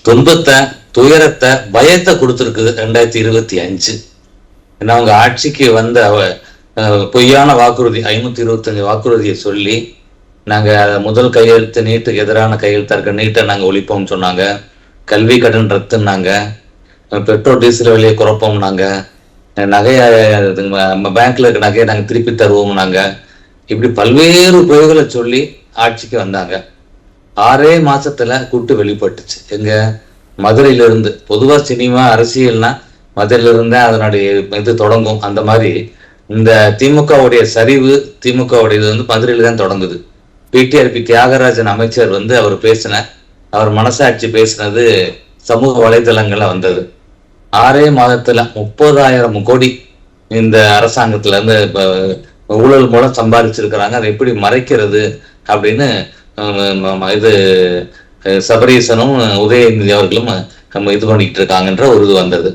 துன்பத்தை, துயரத்தை, பயத்தை கொடுத்துருக்குது 2025. ஏன்னா அவங்க ஆட்சிக்கு வந்த பொய்யான வாக்குறுதி 525 வாக்குறுதியை சொல்லி நாங்கள் முதல் கையெழுத்து நீட்டுக்கு எதிரான கையெழுத்தாக இருக்க நீட்டை நாங்கள் ஒழிப்போம்னு சொன்னாங்க. கல்வி கடன் ரத்துனாங்க. பெட்ரோல் டீசல் விலையை குறைப்போம்னாங்க. நகையை பேங்க்ல இருக்க நகையை நாங்கள் திருப்பி தருவோம்னாங்க. இப்படி பல்வேறு பொய்களை சொல்லி ஆட்சிக்கு வந்தாங்க. 6 மாசத்துல கூட்டு வெளிப்பட்டுச்சு. எங்க மதுரையிலிருந்து. பொதுவா சினிமா அரசியல்னா மதுரையிலிருந்தே அதனுடைய இது தொடங்கும். அந்த மாதிரி இந்த திமுகவுடைய சரிவு, திமுகவுடையது மதுரையில தான் தொடங்குது. பிடிஆர்பி தியாகராஜன் அமைச்சர் அவர் மனசாட்சி பேசினது சமூக வலைதளங்கள்ல வந்தது. 6 மாதத்துல 30,000 கோடி இந்த அரசாங்கத்துல இருந்து ஊழல் மூலம் சம்பாதிச்சிருக்கிறாங்க. அதை எப்படி மறைக்கிறது அப்படின்னு இது சபரீசனும் உதயநிதி அவர்களும் இது பண்ணிட்டு இருக்காங்கன்ற ஒரு இது வந்தது.